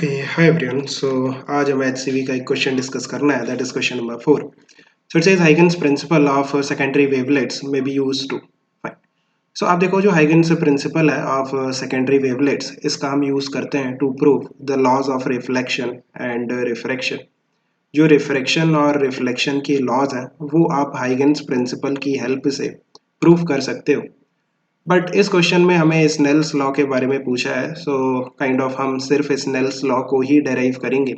Okay hi everyone so आज हमें HCV का एक क्वेश्चन डिस्कस करना है that is question number 4 so it says Huygens principle of secondary wavelets may be used to find so आप देखो जो हाइगन्स प्रिंसिपल है ऑफ सेकेंडरी वेवलेट्स इसका हम यूज करते हैं to prove the laws of reflection and refraction जो refraction और रिफ्लेक्शन की लॉज हैं वो आप हाइगन्स प्रिंसिपल की हेल्प से प्रूव कर सकते हो बट इस क्वेश्चन में हमें स्नेल्स लॉ के बारे में पूछा है सो काइंड ऑफ हम सिर्फ स्नेल्स लॉ को ही डेराइव करेंगे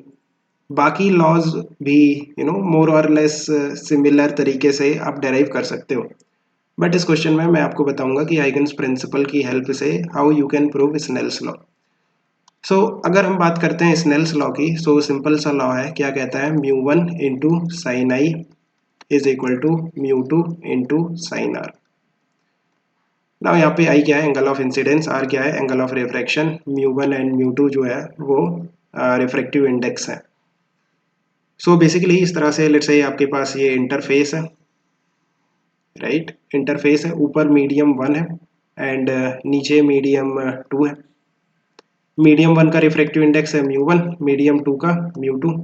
बाकी लॉज भी मोर और लेस सिमिलर तरीके से आप डेराइव कर सकते हो बट इस क्वेश्चन में मैं आपको बताऊंगा कि हाइगन्स प्रिंसिपल की हेल्प से how you can prove Snell's law so अगर हम बात करते हैं स्नेल्स लॉ की सो सिंपल सा लॉ है क्या कहता है μ1 into sine i is equal to μ2 into sine r ना यहाँ पे आई क्या है एंगल ऑफ इंसिडेंस आर क्या है एंगल ऑफ रिफ्रैक्शन μ1 एंड μ2 जो है वो रिफ्रैक्टिव इंडेक्स है सो बेसिकली इस तरह से लेट्स से आपके पास ये इंटरफेस है राइट इंटरफेस है ऊपर मीडियम 1 है एंड नीचे मीडियम 2 है मीडियम 1 का रिफ्रैक्टिव इंडेक्स है μ1 मीडियम 2 का μ2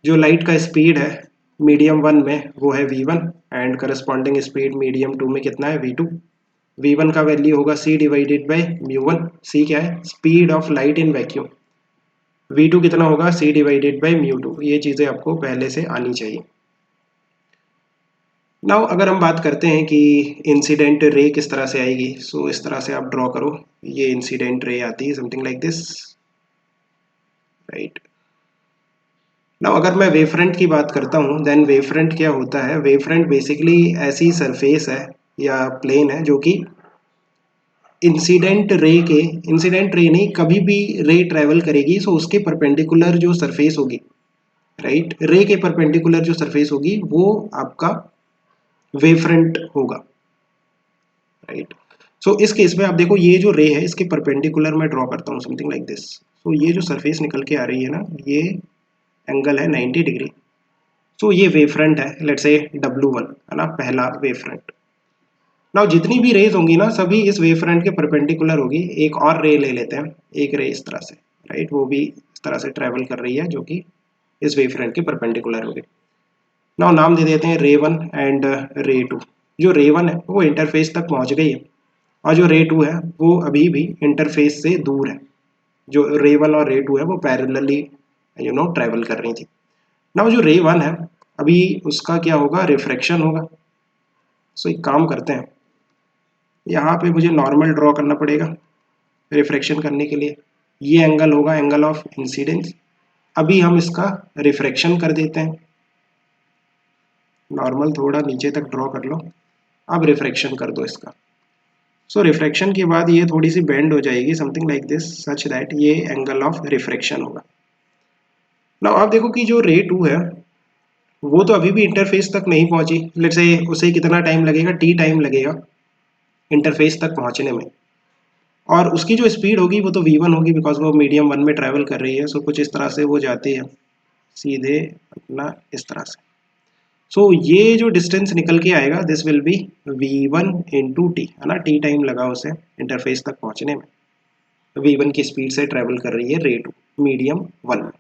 जो लाइट का स्पीड है मीडियम 1 में वो है v1 and corresponding speed medium 2 में कितना है v2 v1 का वैल्यू होगा c डिवाइडेड बाई μ1 c क्या है speed of light in vacuum v2 कितना होगा c डिवाइडेड बाई μ2 ये चीज़ें आपको पहले से आनी चाहिए नाउ अगर हम बात करते हैं कि इंसिडेंट रे किस तरह से आएगी सो इस तरह से आप ड्रॉ करो ये इंसिडेंट रे आती है something like this right now अगर मैं वेवफ्रंट की बात करता हूँ देन वेवफ्रंट क्या होता है वेवफ्रंट बेसिकली ऐसी सरफेस है या प्लेन है जो कि इंसिडेंट रे नहीं कभी भी रे ट्रेवल करेगी सो उसके परपेंडिकुलर जो सरफेस होगी राइट रे के परपेंडिकुलर जो सरफेस होगी वो आपका वेवफ्रंट होगा राइट सो इस केस में आप देखो ये जो रे है इसके परपेंडिकुलर मैं ड्रॉ करता हूँ समथिंग लाइक दिस सो ये जो सरफेस निकल के आ रही है ना ये एंगल है 90 डिग्री सो ये वेवफ्रंट है लेट्स से W1 है ना पहला वेवफ्रंट नाउ जितनी भी रेज होंगी ना सभी इस वेवफ्रंट के परपेंडिकुलर होगी एक और रे ले लेते हैं एक रे इस तरह से राइट वो भी इस तरह से ट्रेवल कर रही है जो कि इस वेवफ्रंट के परपेंडिकुलर होगी नाउ नाम दे देते हैं रे 1 एंड रे 2 जो रे 1 है वो इंटरफेस तक पहुंच गई है और जो रे 2 है वो अभी भी इंटरफेस से दूर है जो रे 1 और रे 2 है वो पैरेलली ट्रेवल कर रही थी नाउ जो रे 1 है अभी उसका क्या होगा रिफ्रैक्शन होगा सो एक काम करते हैं यहाँ पे मुझे नॉर्मल ड्रॉ करना पड़ेगा रिफ्रैक्शन करने के लिए ये एंगल होगा एंगल ऑफ इंसिडेंस अभी हम इसका रिफ्रैक्शन कर देते हैं नॉर्मल थोड़ा नीचे तक ड्रॉ कर लो अब रिफ्रैक्शन कर दो इसका सो रिफ्रैक्शन के बाद ये थोड़ी सी बेंड हो जाएगी something like this such that ये एंगल ऑफ रिफ्रैक्शन होगा नाउ आप देखो कि जो रे 2 है वो तो अभी भी इंटरफेस तक नहीं पहुंची लेट्स से उसे कितना टाइम लगेगा t टाइम लगेगा इंटरफेस तक पहुंचने में और उसकी जो स्पीड होगी वो तो v1 होगी बिकॉज वो मीडियम 1 में ट्रैवल कर रही है सो कुछ इस तरह से वो जाती है सीधे अपना इस तरह से सो ये जो डिस्टेंस निकल के आएगा this will be v1 into T है ना t टाइम लगा उसे इंटरफेस तक पहुंचने में v1 की स्पीड से ट्रैवल कर रही है रे 2 मीडियम 1 में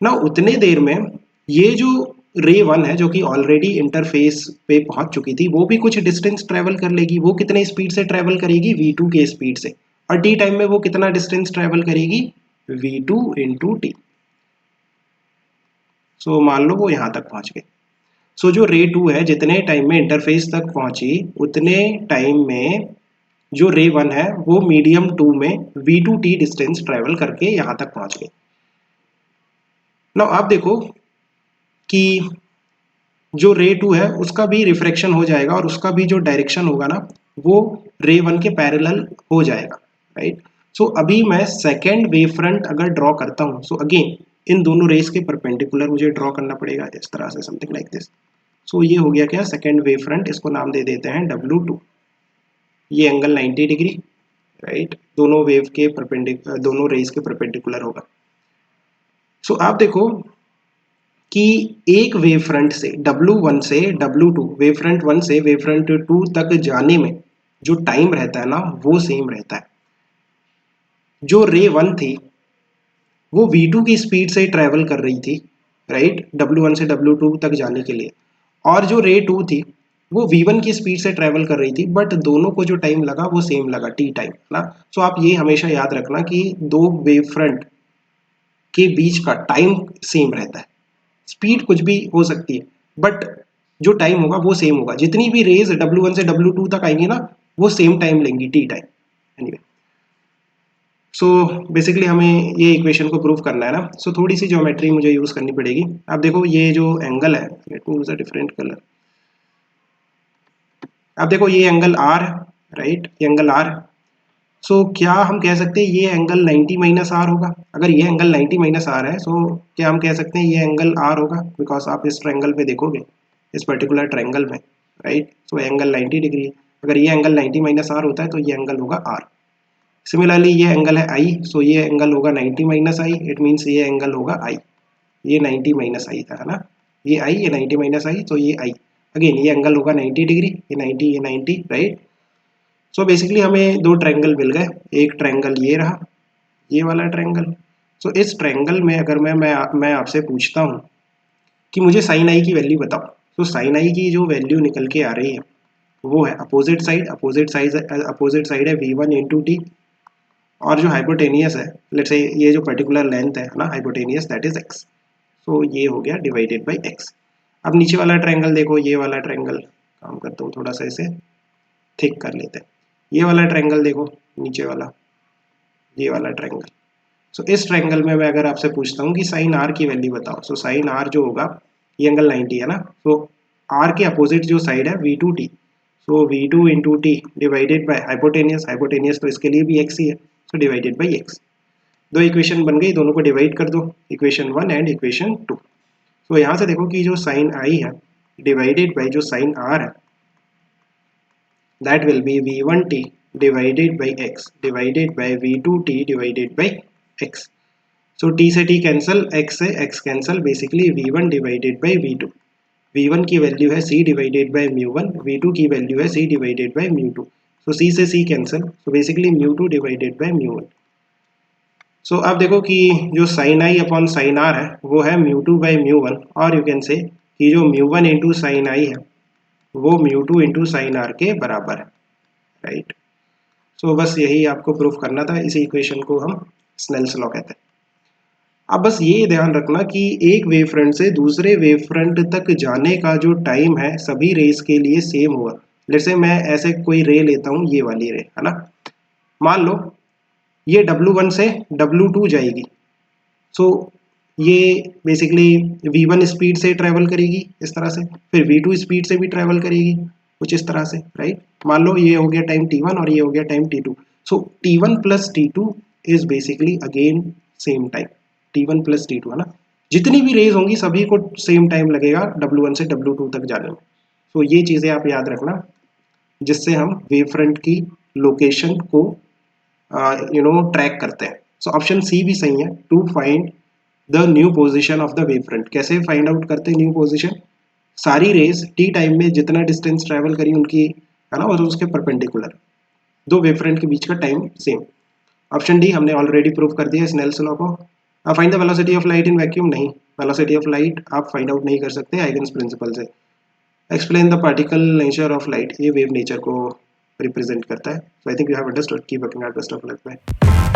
ना उतने देर में ये जो रे 1 है जो कि ऑलरेडी इंटरफेस पे पहुंच चुकी थी वो भी कुछ डिस्टेंस ट्रेवल कर लेगी वो कितने स्पीड से ट्रेवल करेगी v2 के स्पीड से और टी टाइम में वो कितना डिस्टेंस ट्रेवल करेगी v2 इंटू टी सो मान लो वो यहाँ तक पहुंच गए सो जो रे 2 है जितने टाइम में इंटरफेस तक पहुंची उतने टाइम में जो रे 1 है वो मीडियम 2 में v2t डिस्टेंस ट्रेवल करके यहाँ तक पहुंच गई नाउ आप देखो कि जो रे 2 है उसका भी रिफ्रैक्शन हो जाएगा और उसका भी जो डायरेक्शन होगा ना वो रे 1 के पैरेलल हो जाएगा राइट सो अभी मैं सेकेंड वेव फ्रंट अगर ड्रॉ करता हूँ सो अगेन इन दोनों रेस के परपेंडिकुलर मुझे ड्रॉ करना पड़ेगा इस तरह से समथिंग लाइक दिस सो ये हो गया क्या सेकेंड वेव फ्रंट इसको नाम दे देते हैं W2 ये एंगल 90 डिग्री राइट दोनों वेव के परपेंडिकुलर दोनों रेस के परपेंडिकुलर होगा सो आप देखो कि एक वेव फ्रंट से W1 से W2 वेव फ्रंट 1 से वेव फ्रंट 2 तक जाने में जो टाइम रहता है ना वो सेम रहता है जो रे 1 थी वो V2 की स्पीड से ट्रेवल कर रही थी, राइट, W1 से W2 तक जाने के लिए, और जो रे 2 थी वो V1 की स्पीड से ट्रेवल कर रही थी, बट दोनों को जो टाइम लगा वो सेम लगा, टी टाइम ना। सो आप ये हमेशा याद रखना कि दो वेव फ्रंट के बीच का टाइम सेम रहता है, स्पीड कुछ भी हो सकती है बट जो टाइम होगा वो सेम होगा। जितनी भी रेज W1 से W2 तक आएंगी ना वो सेम टाइम लेंगी, T time. Anyway, so basically हमें ये इक्वेशन को प्रूव करना है ना, सो थोड़ी सी ज्योमेट्री मुझे यूज करनी पड़ेगी। आप देखो ये जो एंगल है, let me use a different colour. आप देखो ये एंगल आर, राइट, ये एंगल आर। सो क्या हम कह सकते हैं ये एंगल 90 माइनस आर होगा? अगर ये एंगल 90 माइनस आर है, सो क्या हम कह सकते हैं ये एंगल आर होगा? बिकॉज आप इस ट्रायंगल पे देखोगे, इस पर्टिकुलर ट्रायंगल में, राइट, सो एंगल 90 डिग्री है। अगर ये एंगल 90 माइनस आर होता है तो ये एंगल होगा आर। सिमिलरली ये एंगल है आई, सो ये एंगल होगा 90 माइनस आई, इट मीन्स ये एंगल होगा आई। ये 90 माइनस आई था, है ना, ये आई, ये 90 माइनस आई, तो ये आई। अगेन ये एंगल होगा 90 डिग्री, ये 90, ये 90, राइट। सो बेसिकली हमें दो ट्रायंगल मिल गए, एक ट्रायंगल ये रहा, ये वाला ट्रायंगल। सो इस ट्रायंगल में अगर मैं आपसे पूछता हूँ कि मुझे साइन आई की वैल्यू बताओ, तो साइन आई की जो वैल्यू निकल के आ रही है वो है अपोजिट साइड है V1 इंटू टी, और जो हाइपोटेनियस है, लेट्स से ये जो पर्टिकुलर लेंथ है ना हाइपोटेनियस, दैट इज एक्स। सो ये हो गया डिवाइडेड बाई एक्स। अब नीचे वाला ट्रायंगल देखो, ये वाला ट्रायंगल, काम करता हूँ थोड़ा सा इसे थिक कर लेते हैं। ये वाला ट्रायंगल देखो, नीचे वाला, ये वाला ट्रायंगल। सो इस ट्रायंगल में मैं अगर आपसे पूछता हूँ कि साइन आर की वैल्यू बताओ, सो साइन आर जो होगा, ये एंगल 90 है ना, तो आर के अपोजिट जो साइड है V2T, so V2 into T divided by hypotenuse, hypotenuse तो इसके लिए भी एक्स ही है, सो डिवाइडेड बाई एक्स। दो इक्वेशन बन गई, दोनों को डिवाइड कर दो, इक्वेशन 1 एंड इक्वेशन 2। तो यहाँ से देखो कि जो साइन आई है डिवाइडेड बाई जो साइन आर है, that will be V1T divided by x divided by V2T divided by x. So t से t कैंसिल, x से x cancel, basically V1 divided by V2। V1 की value है c divided by म्यू1, V2 की value है c divided by म्यू2। So c से c cancel, so basically म्यू2 divided by म्यू1। सो अब देखो कि जो sine I upon sine R है वो है म्यू2 बाई म्यू1, और यू कैन से कि जो म्यू1 इंटू साइन आई है वो म्यू2 इंटू साइन आर के बराबर है, राइट। सो बस यही आपको प्रूफ करना था, इसी इक्वेशन को हम स्नेल्स लॉ कहते हैं। अब बस ये ध्यान रखना कि एक वेव फ्रंट से दूसरे वेव फ्रंट तक जाने का जो टाइम है सभी रेस के लिए सेम होगा। जैसे मैं ऐसे कोई रे लेता हूँ, ये वाली रे है ना, मान लो ये W1 से W2 जाएगी, सो ये बेसिकली V1 स्पीड से ट्रेवल करेगी इस तरह से, फिर V2 स्पीड से भी ट्रेवल करेगी कुछ इस तरह से, राइट। मान लो ये हो गया टाइम T1 और ये हो गया time T2। So T1 plus T2 is basically again same time, T1 plus T2, है ना। जितनी भी रेज होंगी सभी को सेम टाइम लगेगा W1 से W2 तक जाने में। सो ये चीज़ें आप याद रखना, जिससे हम वेव फ्रंट की लोकेशन को ट्रैक करते हैं। सो ऑप्शन सी भी सही है, to find the new position of the wave front. कैसे फाइंड आउट करते हैं न्यू पोजीशन? सारी रेस टी टाइम में जितना डिस्टेंस ट्रेवल करी उनकी, है ना, और उसके परपेंडिकुलर दो वेव फ्रंट के बीच का टाइम सेम। ऑप्शन डी हमने ऑलरेडी प्रूव कर दिया स्नेल्स लॉ को। Find the velocity of light in vacuum, नहीं, वेलोसिटी ऑफ लाइट आप फाइंड आउट नहीं कर सकते हाइगन्स प्रिंसिपल से। Explain the particle nature of light, ये वेव नेचर को रिप्रेजेंट करता है। So I think you have understood, keep working hard, best of luck, bye.